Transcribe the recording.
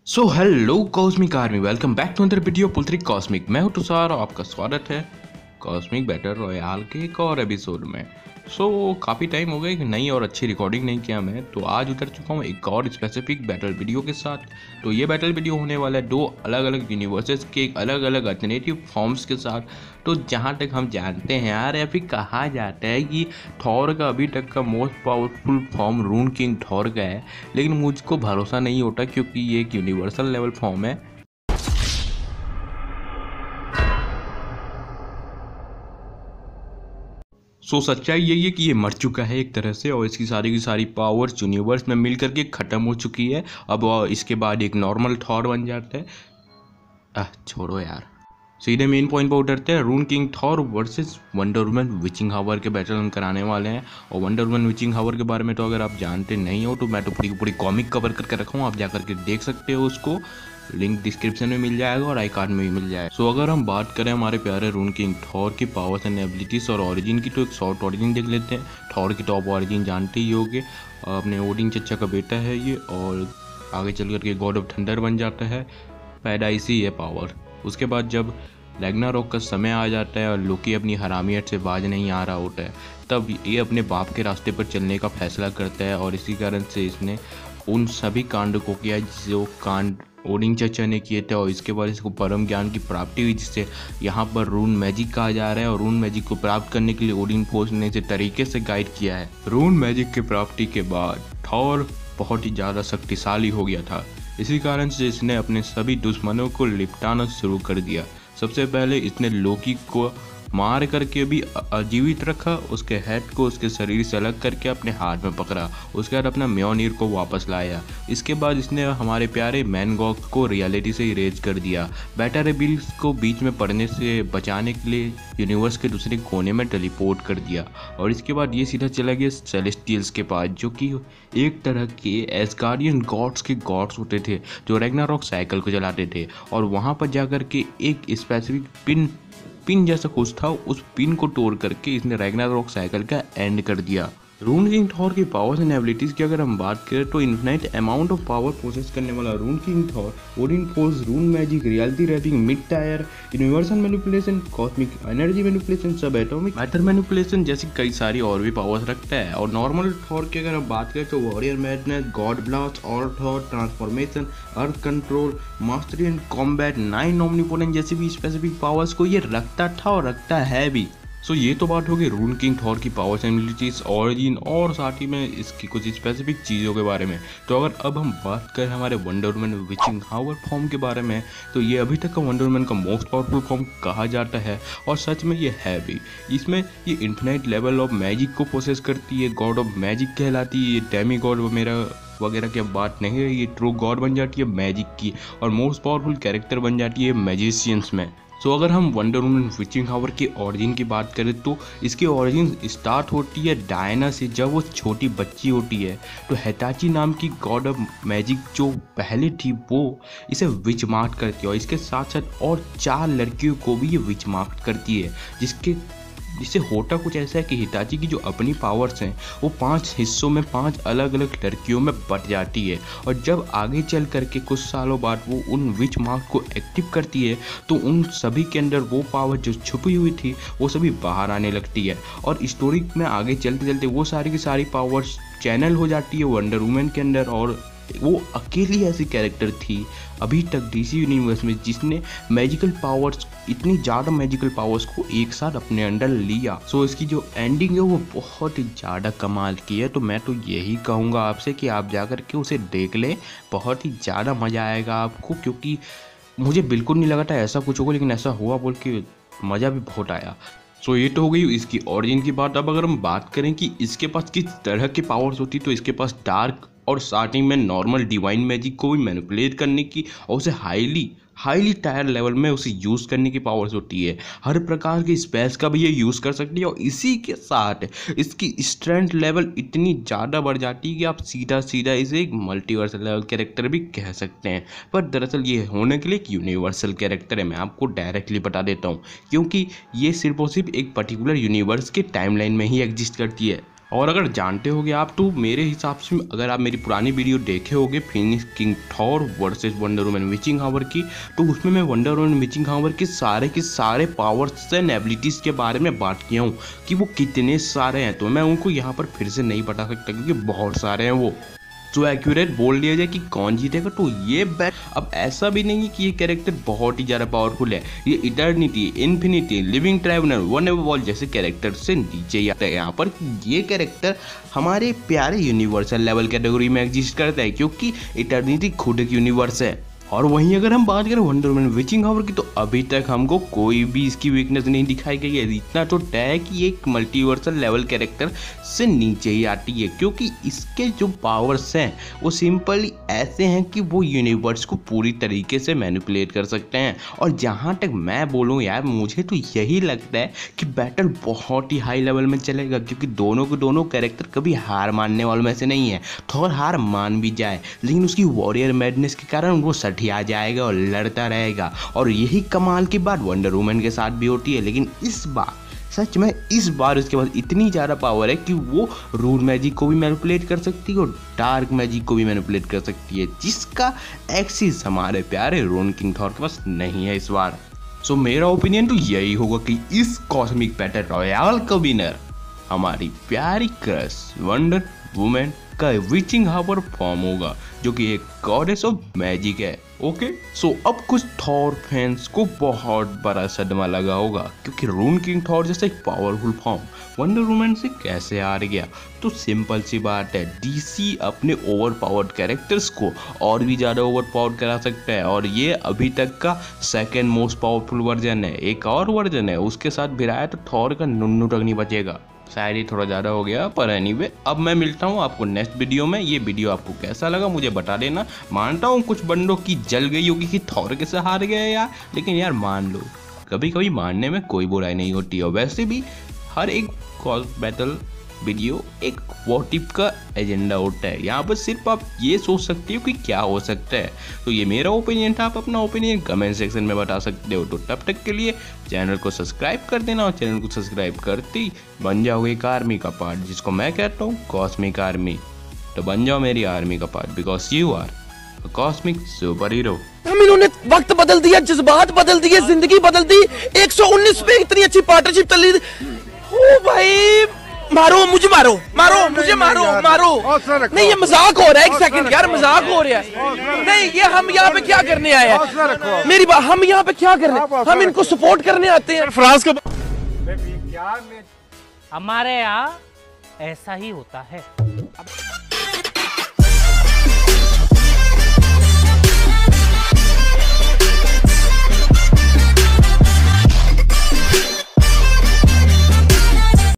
So hello cosmic army, welcome back to another video पुलत्रिक cosmic. मैं हूं तुषार और आपका स्वागत है कॉस्मिक बैटल रॉयल के एक और एपिसोड में। काफ़ी टाइम हो गया कि नई और अच्छी रिकॉर्डिंग नहीं किया मैं, तो आज उतर चुका हूं एक और स्पेसिफिक बैटल वीडियो के साथ। तो ये बैटल वीडियो होने वाला है दो अलग अलग यूनिवर्सेस के एक अलग अलग अल्टरनेटिव फॉर्म्स के साथ। तो जहाँ तक हम जानते हैं यार, या फिर कहा जाता है कि थॉर का अभी तक का most powerful form rune king Thor का है, लेकिन मुझको भरोसा नहीं होता क्योंकि ये एक यूनिवर्सल लेवल फॉर्म है। सच्चाई यही है कि ये मर चुका है एक तरह से, और इसकी की सारी पावर्स यूनिवर्स में मिल करके ख़त्म हो चुकी है। अब इसके बाद एक नॉर्मल थॉर बन जाता है। छोड़ो यार, सीधे मेन पॉइंट पर उतरते हैं। Rune king Thor versus wonder woman witching hour के बैटल हम कराने वाले हैं। और वंडर वुमन विचिंग हावर के बारे में तो अगर आप जानते नहीं हो तो मैं तो पूरी कॉमिक कवर करके रखा हूँ, आप जा करके देख सकते हो उसको। लिंक डिस्क्रिप्शन में मिल जाएगा और आई कार्ड में भी मिल जाएगा। अगर हम बात करें हमारे प्यारे रून किंग थॉर की पावर्स एंड एबिलिटीज और ओरिजिन की, तो एक शॉर्ट ओरिजिन देख लेते हैं। थॉर की टॉप ओरिजिन जानते ही होगे, अपने ओडिन चचा का बेटा है ये, और आगे चल करके गॉड ऑफ थंडर बन जाता है। पैदाइशी है पावर। उसके बाद जब रैग्नारोक का समय आ जाता है और लोकी अपनी हरामियत से बाज नहीं आ रहा होता है, तब ये अपने बाप के रास्ते पर चलने का फैसला करता है। और इसी कारण से इसने उन सभी कांड को किया जो कांड ओडिन चचा ने किए थे, और इसके बाद इसको परम ज्ञान की प्राप्ति हुई, जिससे यहाँ पर रून मैजिक कहा जा रहा है। और रून मैजिक को प्राप्त करने के लिए ओडिन फोर्स ने इसे तरीके से गाइड किया है। रून मैजिक की प्राप्ति के बाद थॉर बहुत ही ज़्यादा शक्तिशाली हो गया था। इसी कारण से इसने अपने सभी दुश्मनों को लिपटाना शुरू कर दिया। सबसे पहले इसने लोकी को मार करके भी अजीवित रखा, उसके हेड को उसके शरीर से अलग करके अपने हाथ में पकड़ा। उसके बाद अपना म्योनीर को वापस लाया। इसके बाद इसने हमारे प्यारे मैनगॉग को रियलिटी से इरेज कर दिया। बेटा रेबिल्स को बीच में पड़ने से बचाने के लिए यूनिवर्स के दूसरे कोने में टेलीपोर्ट कर दिया। और इसके बाद ये सीधा चला गया सेलेस्टियल्स के पास, जो कि एक तरह के एस्गार्डियन गॉड्स के गॉड्स होते थे जो रैग्नारॉक साइकिल को चलाते थे। और वहाँ पर जाकर के एक स्पेसिफिक पिन जैसा कुछ था, उस पिन को तोड़ करके इसने रैग्नारॉक साइकिल का एंड कर दिया। रून किंग थॉर की पावर्स एंड एबिलिटीज की अगर हम बात करें तो infinite amount of power process करने वाला rune king Thor Odin force, rune magic, reality warping, mid tier, universal manipulation, cosmic energy manipulation, sub atomic matter manipulation जैसी कई सारी और भी पावर्स रखता है। और नॉर्मल थॉर की अगर हम बात करें तो warrior madness, God blast, all Thor, transformation, earth control, mastery and combat, 9 omnipotent जैसी भी स्पेसिफिक पावर्स को ये रखता था और रखता है भी। ये तो बात होगी रून किंग थॉर की पावर्स एंड एबिलिटीज, ऑरिजिन और साथ ही में इसकी कुछ स्पेसिफिक चीज़ों के बारे में। तो अगर अब हम बात करें हमारे वंडर वुमन विचिंग हावर फॉर्म के बारे में, तो ये अभी तक का वंडर वुमन का मोस्ट पावरफुल फॉर्म कहा जाता है, और सच में ये है भी। इसमें ये इन्फिनाइट लेवल ऑफ मैजिक को प्रोसेस करती है, गॉड ऑफ मैजिक कहलाती है। ये डेमी गॉड वगैरह की बात नहीं है, ये ट्रू गॉड बन जाती है मैजिक की, और मोस्ट पावरफुल कैरेक्टर बन जाती है मैजिशियंस में। अगर हम वंडर वुमन विचिंग हावर के ओरिजिन की बात करें तो इसकी ओरिजिन स्टार्ट होती है डायना से। जब वो छोटी बच्ची होती है तो हिताची नाम की गॉड ऑफ मैजिक जो पहले थी, वो इसे विच मार्क करती है, और इसके साथ साथ और 4 लड़कियों को भी ये विच मार्क करती है। जिससे होता कुछ ऐसा है कि हिताची की जो अपनी पावर्स हैं वो 5 हिस्सों में 5 अलग अलग लड़कियों में बट जाती है। और जब आगे चल करके कुछ सालों बाद वो उन विच मार्क को एक्टिव करती है, तो उन सभी के अंदर वो पावर जो छुपी हुई थी वो सभी बाहर आने लगती है। और स्टोरी में आगे चलते चलते वो सारी की सारी पावर्स चैनल हो जाती है वंडर वुमन के अंदर। और वो अकेली ऐसी कैरेक्टर थी अभी तक डीसी यूनिवर्स में जिसने मैजिकल पावर्स, इतनी ज़्यादा मैजिकल पावर्स को एक साथ अपने अंदर लिया। इसकी जो एंडिंग है वो बहुत ही ज़्यादा कमाल की है। तो मैं तो यही कहूँगा आपसे कि आप जाकर के उसे देख लें, बहुत ही ज़्यादा मज़ा आएगा आपको, क्योंकि मुझे बिल्कुल नहीं लगा था ऐसा कुछ होगा, लेकिन ऐसा हुआ बोल के मज़ा भी बहुत आया। ये तो हो गई इसकी ओरिजिन की बात। अब अगर हम बात करें कि इसके पास किस तरह की पावर्स होती, तो इसके पास डार्क और स्टार्टिंग में नॉर्मल डिवाइन मैजिक को भी मैनिपुलेट करने की, और उसे हाईली टायर लेवल में उसे यूज़ करने की पावर्स होती है। हर प्रकार के स्पेस का भी ये यूज़ कर सकती है, और इसी के साथ इसकी स्ट्रेंथ लेवल इतनी ज़्यादा बढ़ जाती है कि आप सीधा इसे एक मल्टीवर्सल लेवल कैरेक्टर भी कह सकते हैं। पर दरअसल ये होने के लिए एक यूनिवर्सल कैरेक्टर है, मैं आपको डायरेक्टली बता देता हूँ, क्योंकि ये सिर्फ और सिर्फ एक पर्टिकुलर यूनिवर्स के टाइमलाइन में ही एग्जिस्ट करती है। और अगर जानते होगे आप तो मेरे हिसाब से अगर आप मेरी पुरानी वीडियो देखे होगे phoenix king Thor versus wonder woman witching hour की, तो उसमें मैं वंडर वुमन विचिंग हावर के सारे पावर्स एंड एबिलिटीज़ के बारे में बात किया हूँ कि वो कितने सारे हैं। तो मैं उनको यहाँ पर फिर से नहीं बता सकता क्योंकि बहुत सारे हैं वो। तो एक्यूरेट बोल दिया जाए कि कौन जीतेगा तो ये बैट। अब ऐसा भी नहीं है कि ये कैरेक्टर बहुत ही ज़्यादा पावरफुल है, ये eternity, infinity, living tribunal, one ever wall जैसे कैरेक्टर से नीचे ही आता है। यहाँ पर ये कैरेक्टर हमारे प्यारे यूनिवर्सल लेवल कैटेगरी में एग्जिस्ट करता है क्योंकि इटर्निटी खुद एक यूनिवर्स है। और वहीं अगर हम बात करें वंडर वुमन विचिंग हावर की तो अभी तक हमको कोई भी इसकी वीकनेस नहीं दिखाई गई है। इतना तो तय है कि ये एक मल्टीवर्सल लेवल कैरेक्टर से नीचे ही आती है क्योंकि इसके जो पावर्स हैं वो सिंपली ऐसे हैं कि वो यूनिवर्स को पूरी तरीके से मैनिपुलेट कर सकते हैं। और जहाँ तक मैं बोलूँ यार, मुझे तो यही लगता है कि बैटल बहुत ही हाई लेवल में चलेगा क्योंकि दोनों के दोनों कैरेक्टर कभी हार मानने वालों में से नहीं है। थोर हार मान भी जाए लेकिन उसकी वॉरियर मैडनेस के कारण वो आ जाएगा और लड़ता रहेगा। और यही कमाल की बात वंडर वुमन के साथ भी होती है। लेकिन इस बार सच में उसके पास इतनी ज़्यादा पावर है कि वो रूड मैजिक को भी मैनिपुलेट कर सकती है और डार्क मैजिक को भी मैनिपुलेट कर सकती है, जिसका एक्सिस हमारे प्यारे रोन किंग थॉर के पास नहीं है इस बार। सो मेरा ओपिनियन तो यही होगा कि इस कॉस्मिक बैटल रॉयल का विनर हमारी प्यारी क्रश वंडर वुमन का विचिंग हावर फॉर्म होगा जो कि एक गॉडेस ऑफ मैजिक है। ओके, सो अब कुछ थॉर फैंस को बहुत बड़ा सदमा लगा होगा क्योंकि रोन किंग थॉर जैसा एक पावरफुल फॉर्म वंडर वुमन से कैसे हार गया। तो सिंपल सी बात है, डीसी अपने ओवर पावर्ड कैरेक्टर्स को और भी ज़्यादा ओवर पावर्ड करा सकता है और ये अभी तक का सेकेंड मोस्ट पावरफुल वर्जन है। एक और वर्जन है उसके साथ भिड़ाया तो थॉर का नुन्नू तक नहीं बचेगा। शायद ही थोड़ा ज़्यादा हो गया, पर एनीवे अब मैं मिलता हूँ आपको नेक्स्ट वीडियो में। ये वीडियो आपको कैसा लगा मुझे बता देना। मानता हूँ कुछ बंदों की जल गई होगी कि थॉर कैसे हार गए यार, लेकिन यार मान लो कभी कभी मानने में कोई बुराई नहीं होती है। वैसे भी हर एक कॉल बैटल वीडियो एक व्हाट इफ का एजेंडा होता है। यहाँ पर सिर्फ आप ये सोच सकते हो कि क्या हो सकता है। तो ये मेरा ओपिनियन था, आप अपना ओपिनियन कमेंट सेक्शन में बता सकते हो। तो तब तक के लिए चैनल को सब्सक्राइब कर देना और चैनल को सब्सक्राइब करते ही बन जाओगे एक आर्मी का पार्ट, जिसको मैं कहता हूँ कॉस्मिक आर्मी। तो बन जाओ मेरी आर्मी का part because you are cosmic super hero. हम इन्होंने वक्त बदल दिया, जज्बात बदल दिए, जिंदगी बदल दी। 119 पे इतनी अच्छी पार्टनरशिप चल रही थी। ओ भाई मारो मुझे, मारो मुझे, मारो नहीं, ये मजाक हो रहा है। एक सेकंड यार, मजाक हो रहा है। नहीं, ये हम यहाँ पे क्या करने आए हैं? मेरी बात, हम यहाँ पे क्या कर रहे हैं? हम इनको सपोर्ट करने आते हैं। फ्रांस का हमारे यहाँ ऐसा ही होता है।